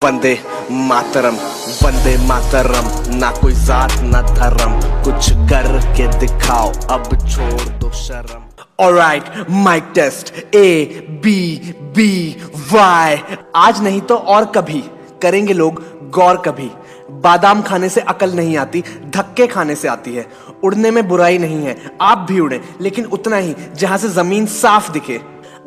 वंदे मातरम, वंदे मातरम। ना कोई जात ना धर्म, कुछ करके दिखाओ, अब छोड़ दो शर्म। Alright, mic test ABBY। आज नहीं तो और कभी करेंगे लोग गौर कभी। बादाम खाने से अकल नहीं आती, धक्के खाने से आती है। उड़ने में बुराई नहीं है, आप भी उड़े, लेकिन उतना ही जहां से जमीन साफ दिखे।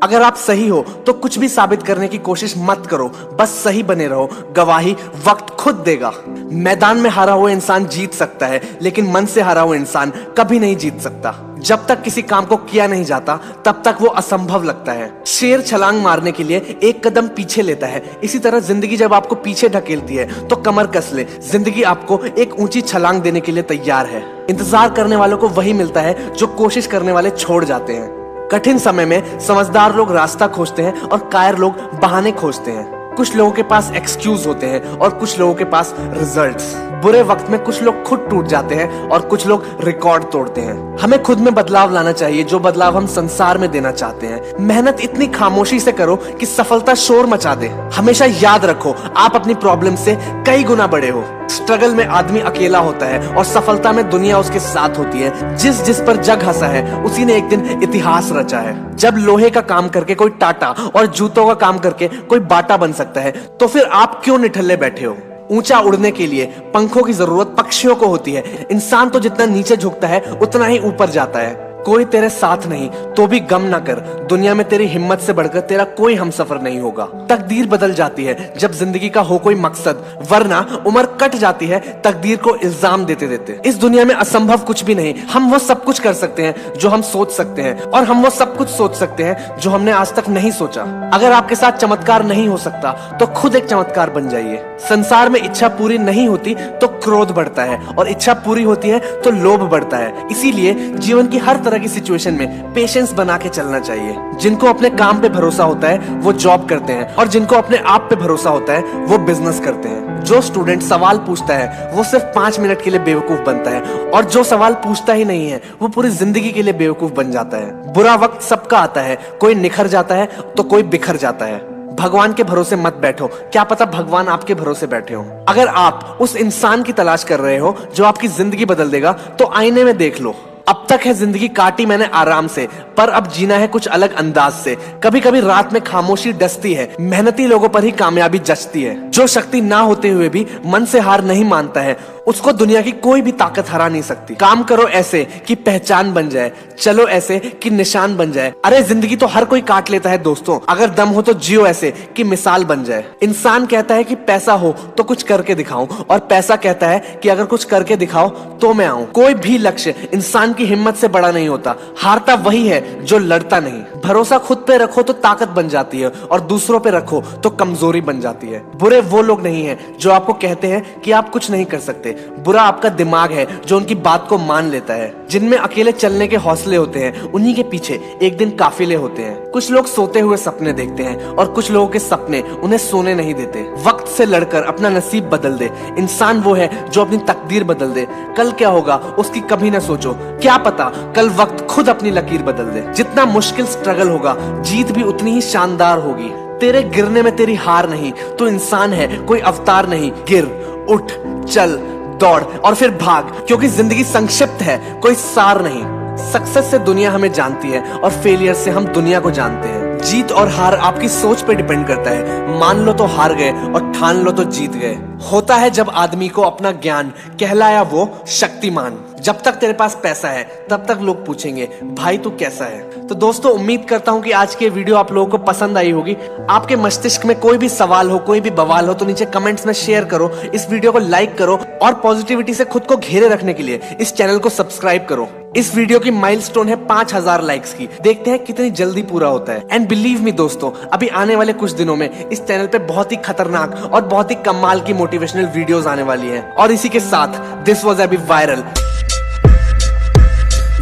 अगर आप सही हो तो कुछ भी साबित करने की कोशिश मत करो, बस सही बने रहो, गवाही वक्त खुद देगा। मैदान में हारा हुआ इंसान जीत सकता है, लेकिन मन से हारा हुआ इंसान कभी नहीं जीत सकता। जब तक किसी काम को किया नहीं जाता तब तक वो असंभव लगता है। शेर छलांग मारने के लिए एक कदम पीछे लेता है, इसी तरह जिंदगी जब आपको पीछे ढकेलती है तो कमर कस ले। जिंदगी आपको एक ऊंची छलांग देने के लिए तैयार है। इंतजार करने वालों को वही मिलता है जो कोशिश करने वाले छोड़ जाते हैं। कठिन समय में समझदार लोग रास्ता खोजते हैं और कायर लोग बहाने खोजते हैं। कुछ लोगों के पास एक्सक्यूज होते हैं और कुछ लोगों के पास रिजल्ट्स। बुरे वक्त में कुछ लोग खुद टूट जाते हैं और कुछ लोग रिकॉर्ड तोड़ते हैं। हमें खुद में बदलाव लाना चाहिए, जो बदलाव हम संसार में देना चाहते हैं। मेहनत इतनी खामोशी से करो कि सफलता शोर मचा दे। हमेशा याद रखो, आप अपनी प्रॉब्लम से कई गुना बड़े हो। स्ट्रगल में आदमी अकेला होता है और सफलता में दुनिया उसके साथ होती है। जिस पर जग हंसा है उसी ने एक दिन इतिहास रचा है। जब लोहे का काम करके कोई टाटा और जूतों का काम करके कोई बाटा बन सकता है, तो फिर आप क्यों निठल्ले बैठे हो? ऊंचा उड़ने के लिए पंखों की जरूरत पक्षियों को होती है। इंसान तो जितना नीचे झुकता है उतना ही ऊपर जाता है। कोई तेरे साथ नहीं तो भी गम ना कर, दुनिया में तेरी हिम्मत से बढ़कर तेरा कोई हमसफर नहीं होगा। तकदीर बदल जाती है जब जिंदगी का हो कोई मकसद, वरना उम्र कट जाती है तकदीर को इल्जाम देते देते। इस दुनिया में असंभव कुछ भी नहीं। हम वो सब कुछ कर सकते हैं जो हम सोच सकते हैं, और हम वो सब कुछ सोच सकते हैं जो हमने आज तक नहीं सोचा। अगर आपके साथ चमत्कार नहीं हो सकता तो खुद एक चमत्कार बन जाइए। संसार में इच्छा पूरी नहीं होती तो क्रोध बढ़ता है, और इच्छा पूरी होती है तो लोभ बढ़ता है। इसीलिए जीवन की हर की सिचुएशन में पेशेंस बना के चलना चाहिए। जिनको अपने काम पे भरोसा होता है वो जॉब करते हैं, और जिनको अपने आप पे भरोसा होता है वो बिजनेस करते हैं। जो स्टूडेंट सवाल पूछता है वो सिर्फ 5 मिनट के लिए बेवकूफ बनता है, और जो सवाल पूछता ही नहीं है वो पूरी जिंदगी के लिए बेवकूफ बन जाता है। बुरा वक्त सबका आता है, कोई निखर जाता है तो कोई बिखर जाता है। भगवान के भरोसे मत बैठो, क्या पता भगवान आपके भरोसे बैठे हो। अगर आप उस इंसान की तलाश कर रहे हो जो आपकी जिंदगी बदल देगा, तो आईने में देख लो। अब तक है जिंदगी काटी मैंने आराम से, पर अब जीना है कुछ अलग अंदाज से। कभी कभी रात में खामोशी डसती है, मेहनती लोगों पर ही कामयाबी जचती है। जो शक्ति ना होते हुए भी मन से हार नहीं मानता है, उसको दुनिया की कोई भी ताकत हरा नहीं सकती। काम करो ऐसे कि पहचान बन जाए, चलो ऐसे कि निशान बन जाए। अरे जिंदगी तो हर कोई काट लेता है दोस्तों, अगर दम हो तो जियो ऐसे कि मिसाल बन जाए। इंसान कहता है कि पैसा हो तो कुछ करके दिखाऊं, और पैसा कहता है कि अगर कुछ करके दिखाओ तो मैं आऊं। कोई भी लक्ष्य इंसान की हिम्मत से बड़ा नहीं होता। हारता वही है जो लड़ता नहीं। भरोसा खुद पे रखो तो ताकत बन जाती है, और दूसरों पे रखो तो कमजोरी बन जाती है। बुरे वो लोग नहीं है जो आपको कहते हैं कि आप कुछ नहीं कर सकते। बुरा आपका दिमाग है जो उनकी बात को मान लेता है। जिनमें अकेले चलने के हौसले होते हैं, उन्हीं के पीछे एक दिन काफिले होते हैं। कुछ लोग सोते हुए सपने देखते हैं, और कुछ लोगों के सपने उन्हें सोने नहीं देते। वक्त से लड़कर अपना नसीब बदल दे। इंसान वो है जो अपनी तकदीर बदल दे। कल क्या होगा उसकी कभी ना सोचो, क्या पता कल वक्त खुद अपनी लकीर बदल दे। जितना मुश्किल स्ट्रगल होगा, जीत भी उतनी ही शानदार होगी। तेरे गिरने में तेरी हार नहीं, तो इंसान है कोई अवतार नहीं। गिर, उठ, चल, दौड़ और फिर भाग, क्योंकि जिंदगी संक्षिप्त है, कोई सार नहीं। सक्सेस से दुनिया हमें जानती है, और फेलियर से हम दुनिया को जानते हैं। जीत और हार आपकी सोच पे डिपेंड करता है। मान लो तो हार गए, और ठान लो तो जीत गए। होता है जब आदमी को अपना ज्ञान, कहलाया वो शक्तिमान। जब तक तेरे पास पैसा है तब तक लोग पूछेंगे भाई तू कैसा है। तो दोस्तों, उम्मीद करता हूँ कि आज की वीडियो आप लोगों को पसंद आई होगी। आपके मस्तिष्क में कोई भी सवाल हो, कोई भी बवाल हो, तो नीचे कमेंट्स में शेयर करो। इस वीडियो को लाइक करो, और पॉजिटिविटी से खुद को घेरे रखने के लिए इस चैनल को सब्सक्राइब करो। इस वीडियो की माइलस्टोन है 5000 लाइक्स की। देखते हैं कितनी जल्दी पूरा होता है। एंड बिलीव मी दोस्तों, अभी आने वाले कुछ दिनों में इस चैनल पे बहुत ही खतरनाक और बहुत ही कमाल की मोटिवेशनल वीडियोस आने वाली हैं। और इसी के साथ दिस वाज अभी वायरल।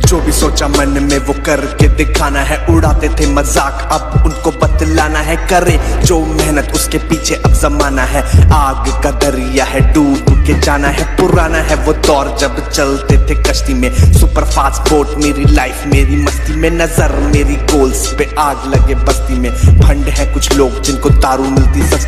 जो भी सोचा मन में वो करके दिखाना है। उड़ाते थे मजाक अब उनको बतलाना है। करे जो मेहनत उसके पीछे अब जमाना है। आग का दरिया है, डूब के जाना है। पुराना है वो दौर जब चलते थे कश्ती में। सुपर फास्ट बोट मेरी लाइफ मेरी मस्ती में। नजर मेरी गोल्स पे आग लगे बस्ती में। फंड है कुछ लोग जिनको दारू मिलती सस्ती।